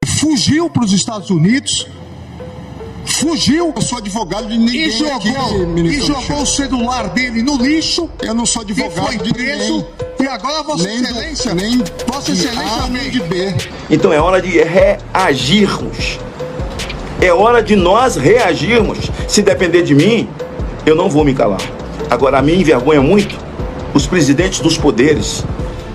fugiu para os Estados Unidos, fugiu. Eu sou advogado de ninguém e jogou o celular dele no lixo. Eu não sou advogado foi preso. E agora Vossa Excelência, Vossa Excelência nem de B. Então é hora de reagirmos. É hora de nós reagirmos. Se depender de mim, eu não vou me calar. Agora, a mim envergonha muito os presidentes dos poderes.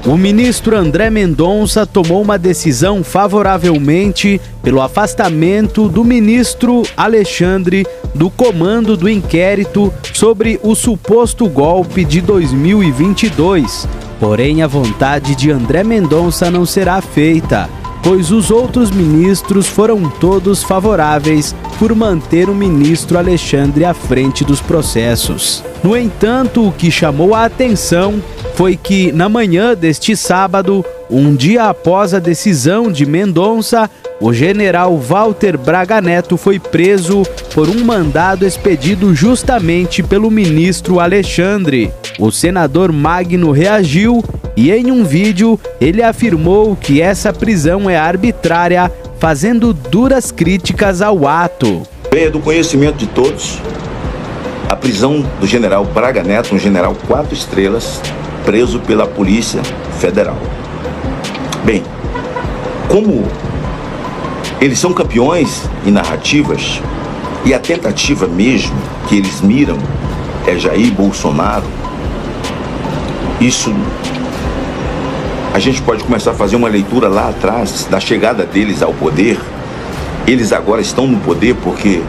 O ministro André Mendonça tomou uma decisão favoravelmente pelo afastamento do ministro Alexandre do comando do inquérito sobre o suposto golpe de 2022. Porém, a vontade de André Mendonça não será feita, pois os outros ministros foram todos favoráveis por manter o ministro Alexandre à frente dos processos. No entanto, o que chamou a atenção foi que, na manhã deste sábado, um dia após a decisão de Mendonça, o general Walter Braga Neto foi preso por um mandado expedido justamente pelo ministro Alexandre. O senador Magno reagiu e, em um vídeo, ele afirmou que essa prisão é arbitrária, fazendo duras críticas ao ato. É do conhecimento de todos a prisão do general Braga Neto, um general 4 estrelas, preso pela Polícia Federal. Bem, como eles são campeões em narrativas, e a tentativa mesmo que eles miram é Jair Bolsonaro, isso a gente pode começar a fazer uma leitura lá atrás da chegada deles ao poder. Eles agora estão no poder porque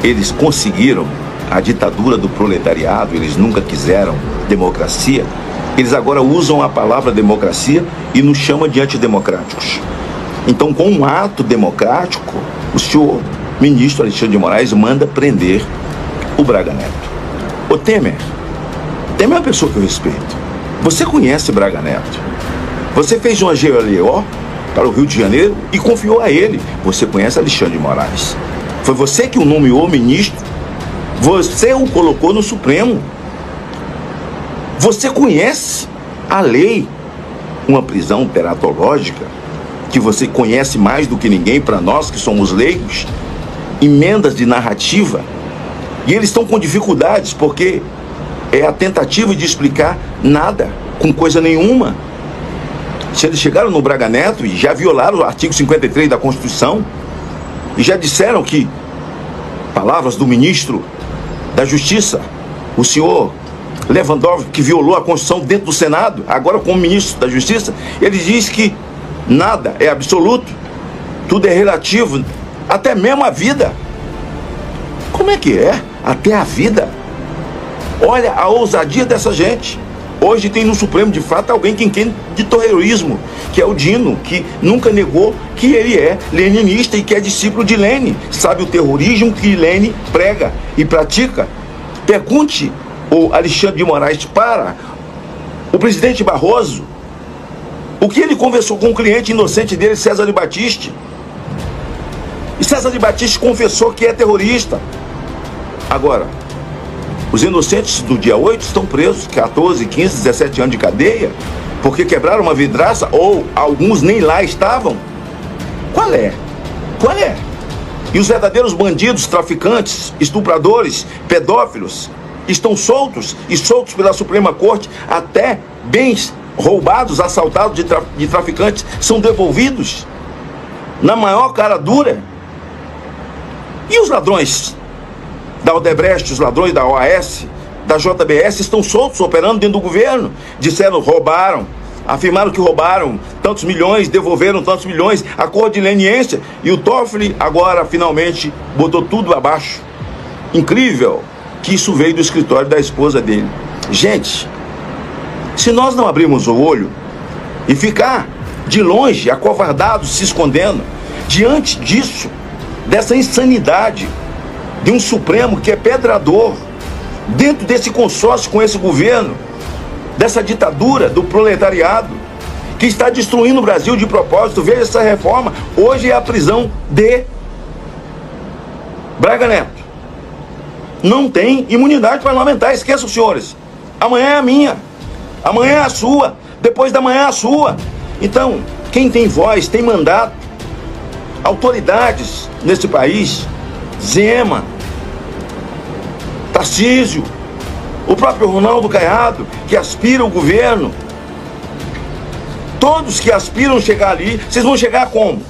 eles conseguiram a ditadura do proletariado, eles nunca quiseram democracia. Eles agora usam a palavra democracia e nos chamam de antidemocráticos. Então, com um ato democrático, o senhor ministro Alexandre de Moraes manda prender o Braga Neto. Ô Temer é uma pessoa que eu respeito. Você conhece Braga Neto. Você fez uma GLO para o Rio de Janeiro e confiou a ele. Você conhece Alexandre de Moraes. Foi você que o nomeou ministro. Você o colocou no Supremo. Você conhece a lei, uma prisão teratológica, que você conhece mais do que ninguém, para nós que somos leigos, emendas de narrativa, e eles estão com dificuldades, porque é a tentativa de explicar nada, com coisa nenhuma. Se eles chegaram no Braga Neto e já violaram o artigo 53 da Constituição, e já disseram que, palavras do ministro da Justiça, o senhor Lewandowski, que violou a Constituição dentro do Senado, agora como ministro da Justiça, ele diz que nada é absoluto, tudo é relativo, até mesmo a vida. Como é que é? Até a vida? Olha a ousadia dessa gente. Hoje tem no Supremo, de fato, alguém que entende de terrorismo, que é o Dino, que nunca negou que ele é leninista e que é discípulo de Lenin. Sabe o terrorismo que Lenin prega e pratica? Pergunte o Alexandre de Moraes para o presidente Barroso o que ele conversou com o cliente inocente dele, César de Batiste. E César de Batiste confessou que é terrorista. Agora, os inocentes do dia 8 estão presos, 14, 15, 17 anos de cadeia, porque quebraram uma vidraça, ou alguns nem lá estavam. Qual é? Qual é? E os verdadeiros bandidos, traficantes, estupradores, pedófilos, estão soltos, e soltos pela Suprema Corte, até bens roubados, assaltados de traficantes são devolvidos na maior cara dura. E os ladrões da Odebrecht, os ladrões da OAS, da JBS, estão soltos, operando dentro do governo. Disseram, roubaram, afirmaram que roubaram tantos milhões, devolveram tantos milhões, acordo de leniência, e o Toffoli agora finalmente botou tudo abaixo. Incrível que isso veio do escritório da esposa dele. Gente, se nós não abrirmos o olho e ficar de longe, acovardados, se escondendo, diante disso, dessa insanidade de um Supremo que é pedrador, dentro desse consórcio com esse governo, dessa ditadura do proletariado, que está destruindo o Brasil de propósito. Veja essa reforma. Hoje é a prisão de Braga Neto. Não tem imunidade parlamentar, esqueçam, senhores. Amanhã é a minha, amanhã é a sua, depois da manhã é a sua. Então, quem tem voz, tem mandato, autoridades nesse país, Zema, Tarcísio, o próprio Ronaldo Caiado, que aspira o governo, todos que aspiram chegar ali, vocês vão chegar como?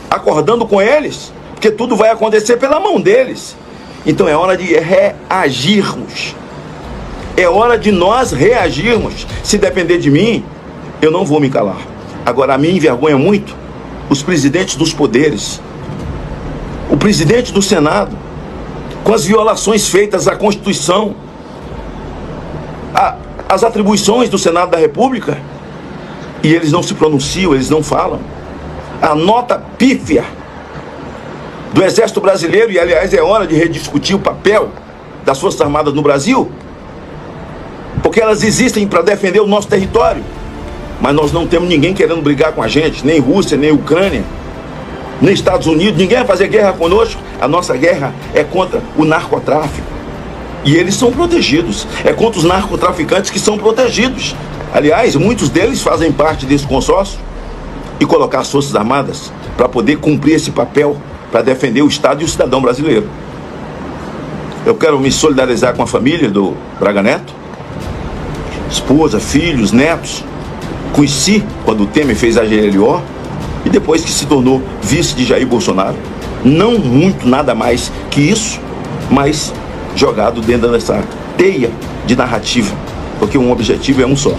Acordando com eles? Porque tudo vai acontecer pela mão deles. Então é hora de reagirmos. É hora de nós reagirmos. Se depender de mim, eu não vou me calar. Agora, a mim envergonha muito os presidentes dos poderes, o presidente do Senado, com as violações feitas à Constituição, as atribuições do Senado da República, e eles não se pronunciam, eles não falam. A nota pífia do Exército Brasileiro, e aliás é hora de rediscutir o papel das Forças Armadas no Brasil, porque elas existem para defender o nosso território, mas nós não temos ninguém querendo brigar com a gente, nem Rússia, nem Ucrânia, nem Estados Unidos, ninguém vai fazer guerra conosco. A nossa guerra é contra o narcotráfico, e eles são protegidos, é contra os narcotraficantes que são protegidos. Aliás, muitos deles fazem parte desse consórcio e colocar as Forças Armadas para poder cumprir esse papel, para defender o Estado e o cidadão brasileiro. Eu quero me solidarizar com a família do Braga Neto, esposa, filhos, netos. Conheci quando o Temer fez a GLO e depois que se tornou vice de Jair Bolsonaro. Não muito, nada mais que isso, mas jogado dentro dessa teia de narrativa, porque um objetivo é um só: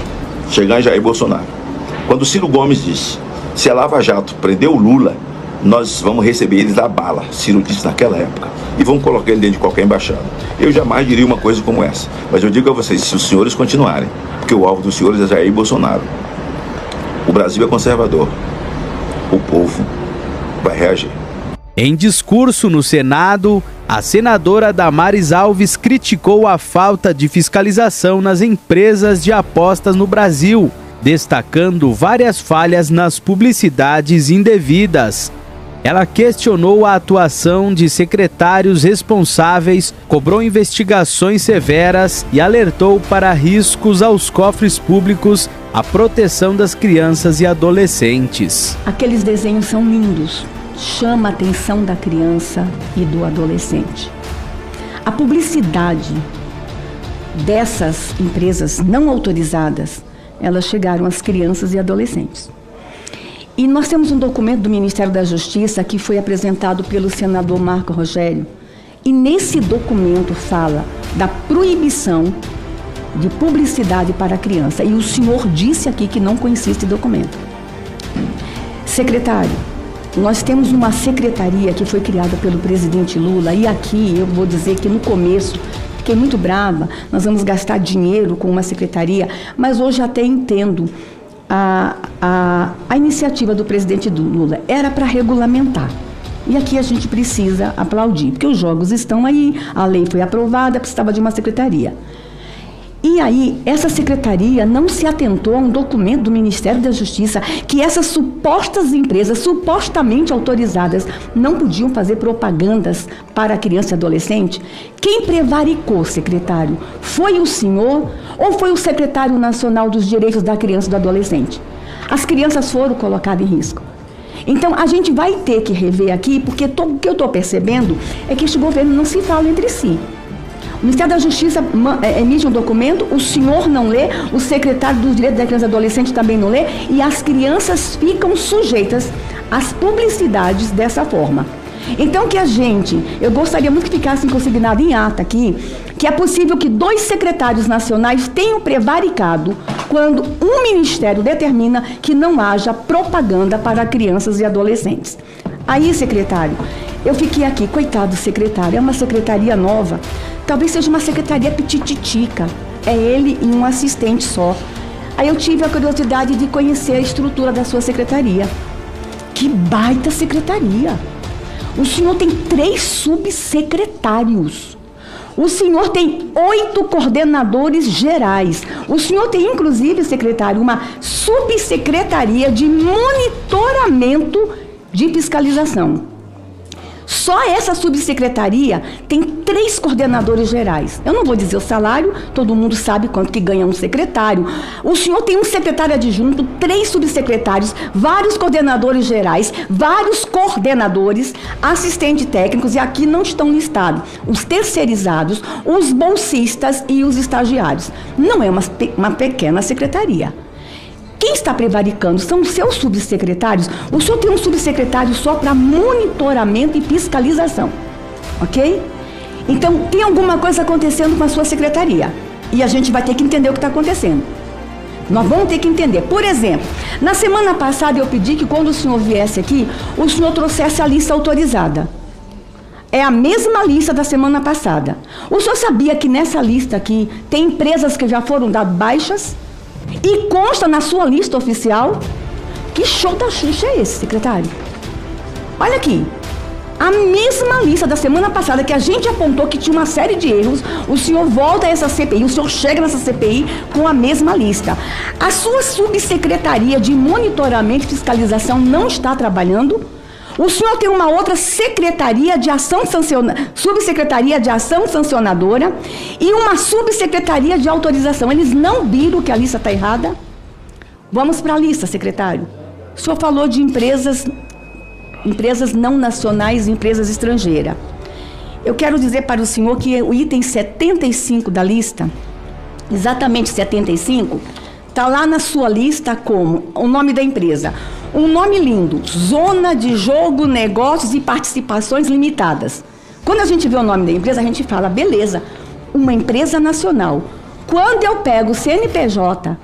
chegar em Jair Bolsonaro. Quando Ciro Gomes disse: se a Lava Jato prendeu o Lula, nós vamos receber eles a bala, Ciro disse naquela época, e vamos colocar ele dentro de qualquer embaixada. Eu jamais diria uma coisa como essa, mas eu digo a vocês, se os senhores continuarem, porque o alvo dos senhores é Jair Bolsonaro, o Brasil é conservador, o povo vai reagir. Em discurso no Senado, a senadora Damares Alves criticou a falta de fiscalização nas empresas de apostas no Brasil, destacando várias falhas nas publicidades indevidas. Ela questionou a atuação de secretários responsáveis, cobrou investigações severas e alertou para riscos aos cofres públicos, a proteção das crianças e adolescentes. Aqueles desenhos são lindos, chama a atenção da criança e do adolescente. A publicidade dessas empresas não autorizadas, elas chegaram às crianças e adolescentes. E nós temos um documento do Ministério da Justiça que foi apresentado pelo senador Marco Rogério, e nesse documento fala da proibição de publicidade para a criança. E o senhor disse aqui que não conhecia esse documento. Secretário, nós temos uma secretaria que foi criada pelo presidente Lula, e aqui eu vou dizer que no começo fiquei muito brava, nós vamos gastar dinheiro com uma secretaria, mas hoje até entendo a iniciativa do presidente Lula, era para regulamentar. E aqui a gente precisa aplaudir, porque os jogos estão aí, a lei foi aprovada, precisava de uma secretaria. E aí, essa secretaria não se atentou a um documento do Ministério da Justiça que essas supostas empresas, supostamente autorizadas, não podiam fazer propagandas para criança e adolescente. Quem prevaricou, secretário? Foi o senhor ou foi o secretário nacional dos direitos da criança e do adolescente? As crianças foram colocadas em risco. Então, a gente vai ter que rever aqui, porque o que eu estou percebendo é que este governo não se fala entre si. O Ministério da Justiça emite um documento, o senhor não lê, o secretário dos Direitos da Criança e Adolescente também não lê, e as crianças ficam sujeitas às publicidades dessa forma. Então eu gostaria muito que ficasse consignado em ata aqui, que é possível que 2 secretários nacionais tenham prevaricado quando um ministério determina que não haja propaganda para crianças e adolescentes. Aí, secretário, eu fiquei aqui, coitado do secretário, é uma secretaria nova, talvez seja uma secretaria pitititica, é ele e um assistente só. Aí eu tive a curiosidade de conhecer a estrutura da sua secretaria. Que baita secretaria! O senhor tem 3 subsecretários. O senhor tem 8 coordenadores gerais. O senhor tem, inclusive, secretário, uma subsecretaria de monitoramento de fiscalização. Só essa subsecretaria tem 3 coordenadores gerais. Eu não vou dizer o salário, todo mundo sabe quanto que ganha um secretário. O senhor tem um secretário adjunto, 3 subsecretários, vários coordenadores gerais, vários coordenadores, assistentes técnicos, e aqui não estão listados os terceirizados, os bolsistas e os estagiários. Não é uma pequena secretaria. Quem está prevaricando são os seus subsecretários. O senhor tem um subsecretário só para monitoramento e fiscalização, ok? Então, tem alguma coisa acontecendo com a sua secretaria. E a gente vai ter que entender o que está acontecendo. Nós vamos ter que entender. Por exemplo, na semana passada eu pedi que quando o senhor viesse aqui, o senhor trouxesse a lista autorizada. É a mesma lista da semana passada. O senhor sabia que nessa lista aqui tem empresas que já foram dadas baixas? E consta na sua lista oficial? Que show da Xuxa é esse, secretário? Olha aqui, a mesma lista da semana passada que a gente apontou que tinha uma série de erros, o senhor volta a essa CPI, o senhor chega nessa CPI com a mesma lista. A sua subsecretaria de monitoramento e fiscalização não está trabalhando? O senhor tem uma outra secretaria de ação subsecretaria de ação sancionadora e uma subsecretaria de autorização. Eles não viram que a lista está errada? Vamos para a lista, secretário. O senhor falou de empresas não nacionais e empresas estrangeiras. Eu quero dizer para o senhor que o item 75 da lista, exatamente 75, está lá na sua lista como o nome da empresa. Um nome lindo, Zona de Jogo, Negócios e Participações Limitadas. Quando a gente vê o nome da empresa, a gente fala, beleza, uma empresa nacional. Quando eu pego o CNPJ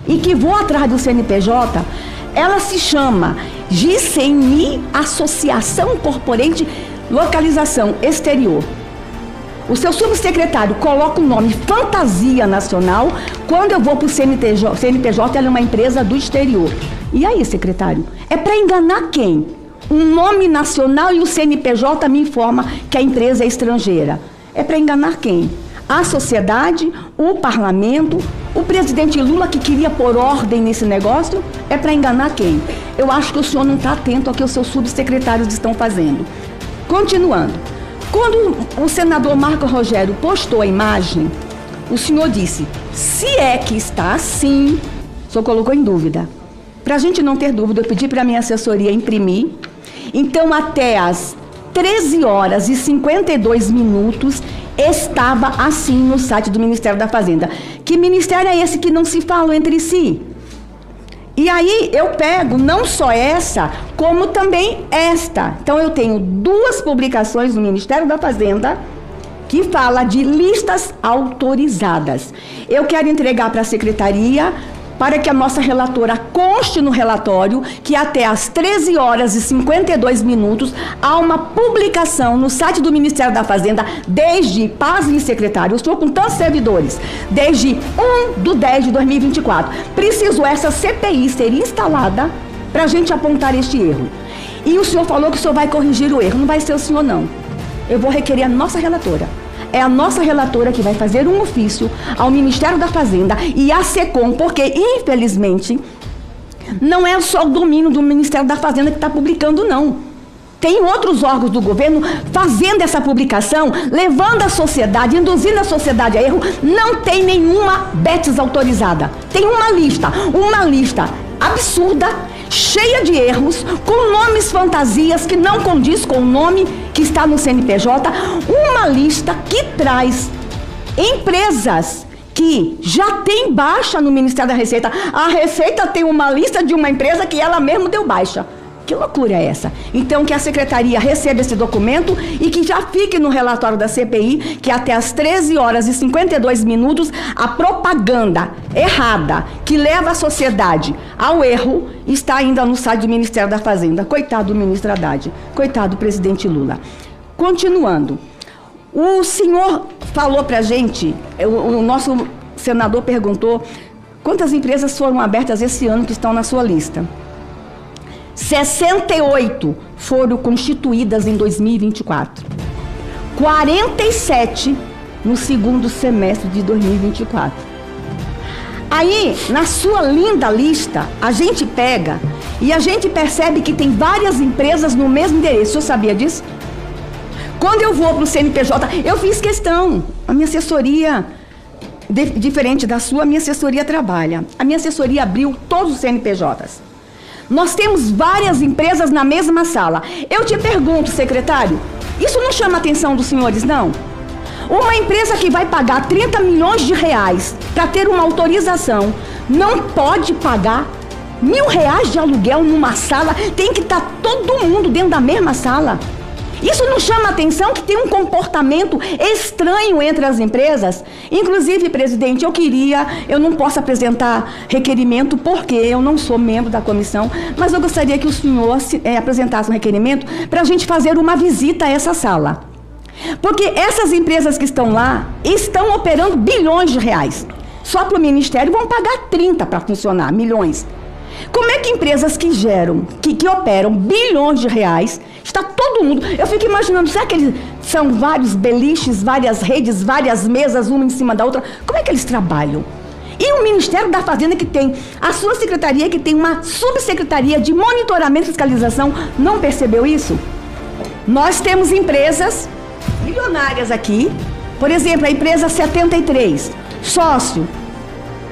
e que vou atrás do CNPJ, ela se chama GCMI Associação Corporate Localização Exterior. O seu subsecretário coloca o nome Fantasia Nacional. Quando eu vou para o CNPJ, ela é uma empresa do exterior. E aí, secretário? É para enganar quem? Um nome nacional e o CNPJ me informa que a empresa é estrangeira. É para enganar quem? A sociedade, o parlamento, o presidente Lula que queria pôr ordem nesse negócio? É para enganar quem? Eu acho que o senhor não está atento ao que os seus subsecretários estão fazendo. Continuando. Quando o senador Marco Rogério postou a imagem, o senhor disse, se é que está assim, o senhor colocou em dúvida. Para a gente não ter dúvida, eu pedi para a minha assessoria imprimir. Então, até às 13 horas e 52 minutos, estava assim no site do Ministério da Fazenda. Que ministério é esse que não se falam entre si? E aí eu pego não só essa, como também esta. Então eu tenho 2 publicações no Ministério da Fazenda que fala de listas autorizadas. Eu quero entregar para a secretaria para que a nossa relatora conste no relatório que até às 13 horas e 52 minutos há uma publicação no site do Ministério da Fazenda desde, pasme secretário, eu estou com tantos servidores, desde 1/10/2024. Preciso essa CPI ser instalada para a gente apontar este erro. E o senhor falou que o senhor vai corrigir o erro, não vai ser o senhor não. Eu vou requerer a nossa relatora. É a nossa relatora que vai fazer um ofício ao Ministério da Fazenda e à SECOM, porque, infelizmente, não é só o domínio do Ministério da Fazenda que está publicando, não. Tem outros órgãos do governo fazendo essa publicação, levando a sociedade, induzindo a sociedade a erro. Não tem nenhuma BETS autorizada. Tem uma lista absurda, cheia de erros, com nomes fantasias que não condiz com o nome que está no CNPJ, uma lista que traz empresas que já tem baixa no Ministério da Receita. A Receita tem uma lista de uma empresa que ela mesma deu baixa. Que loucura é essa? Então, que a secretaria receba esse documento e que já fique no relatório da CPI que até às 13 horas e 52 minutos a propaganda errada que leva a sociedade ao erro está ainda no site do Ministério da Fazenda. Coitado do ministro Haddad, coitado do presidente Lula. Continuando, o senhor falou pra gente, o nosso senador perguntou quantas empresas foram abertas esse ano que estão na sua lista. 68 foram constituídas em 2024. 47 no segundo semestre de 2024. Aí, na sua linda lista, a gente pega e a gente percebe que tem várias empresas no mesmo endereço. O senhor sabia disso? Quando eu vou para o CNPJ, eu fiz questão. A minha assessoria, diferente da sua, a minha assessoria trabalha. A minha assessoria abriu todos os CNPJs. Nós temos várias empresas na mesma sala. Eu te pergunto, secretário, isso não chama a atenção dos senhores, não? Uma empresa que vai pagar 30 milhões de reais para ter uma autorização, não pode pagar R$1.000 de aluguel numa sala, tem que estar todo mundo dentro da mesma sala. Isso não chama a atenção que tem um comportamento estranho entre as empresas? Inclusive, presidente, eu não posso apresentar requerimento porque eu não sou membro da comissão, mas eu gostaria que o senhor apresentasse um requerimento para a gente fazer uma visita a essa sala. Porque essas empresas que estão lá estão operando bilhões de reais. Só para o Ministério vão pagar 30 para funcionar, milhões. Como é que empresas que geram, que operam bilhões de reais, está todo mundo... Eu fico imaginando, será que eles são vários beliches, várias redes, várias mesas, uma em cima da outra? Como é que eles trabalham? E o Ministério da Fazenda, que tem a sua secretaria, que tem uma subsecretaria de monitoramento e fiscalização, não percebeu isso? Nós temos empresas milionárias aqui, por exemplo, a empresa 73, sócio,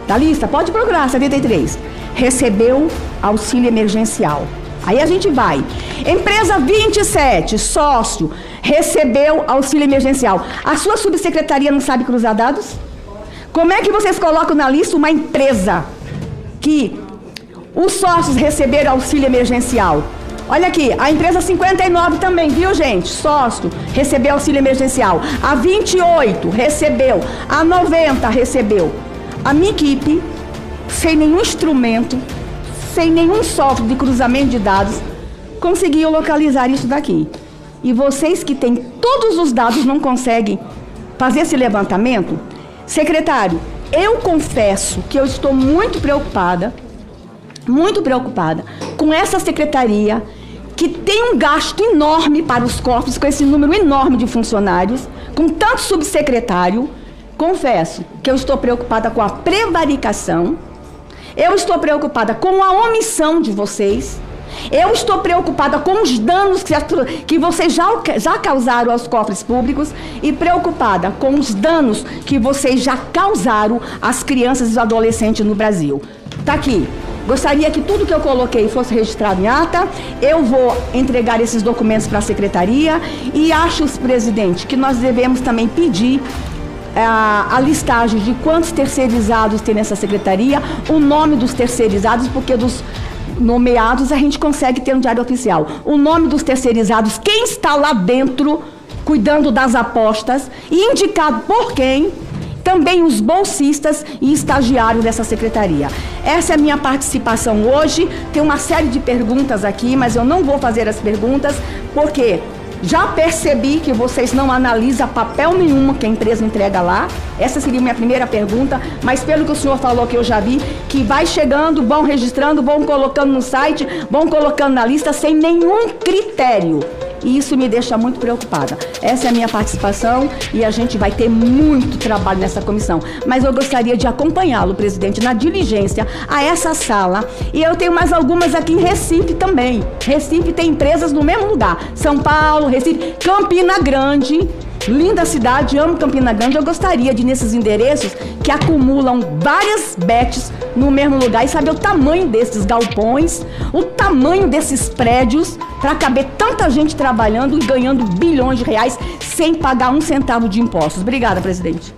da lista, pode procurar, 73, recebeu auxílio emergencial. Aí a gente vai. Empresa 27, sócio, recebeu auxílio emergencial. A sua subsecretaria não sabe cruzar dados? Como é que vocês colocam na lista uma empresa que os sócios receberam auxílio emergencial? Olha aqui, a empresa 59 também, viu, gente? Sócio, recebeu auxílio emergencial. A 28 recebeu. A 90 recebeu. A minha equipe, sem nenhum instrumento, sem nenhum software de cruzamento de dados, conseguiu localizar isso daqui. E vocês que têm todos os dados não conseguem fazer esse levantamento? Secretário, eu confesso que eu estou muito preocupada com essa secretaria que tem um gasto enorme para os cofres, com esse número enorme de funcionários, com tanto subsecretário. Confesso que eu estou preocupada com a prevaricação, eu estou preocupada com a omissão de vocês, eu estou preocupada com os danos que vocês já causaram aos cofres públicos e preocupada com os danos que vocês já causaram às crianças e aos adolescentes no Brasil. Está aqui. Gostaria que tudo que eu coloquei fosse registrado em ata. Eu vou entregar esses documentos para a secretaria e acho, presidente, que nós devemos também pedir a listagem de quantos terceirizados tem nessa secretaria, o nome dos terceirizados, porque dos nomeados a gente consegue ter no Diário Oficial. O nome dos terceirizados, quem está lá dentro cuidando das apostas e indicado por quem, também os bolsistas e estagiários dessa secretaria. Essa é a minha participação hoje. Tem uma série de perguntas aqui, mas eu não vou fazer as perguntas, porque já percebi que vocês não analisam papel nenhum que a empresa entrega lá. Essa seria a minha primeira pergunta, mas pelo que o senhor falou, que eu já vi, que vai chegando, vão registrando, vão colocando no site, vão colocando na lista sem nenhum critério. E isso me deixa muito preocupada. Essa é a minha participação e a gente vai ter muito trabalho nessa comissão. Mas eu gostaria de acompanhá-lo, presidente, na diligência a essa sala. E eu tenho mais algumas aqui em Recife também. Recife tem empresas no mesmo lugar. São Paulo, Recife, Campina Grande. Linda cidade, amo Campina Grande. Eu gostaria de, nesses endereços que acumulam várias bets no mesmo lugar, e saber o tamanho desses galpões, o tamanho desses prédios, para caber tanta gente trabalhando e ganhando bilhões de reais sem pagar um centavo de impostos. Obrigada, presidente.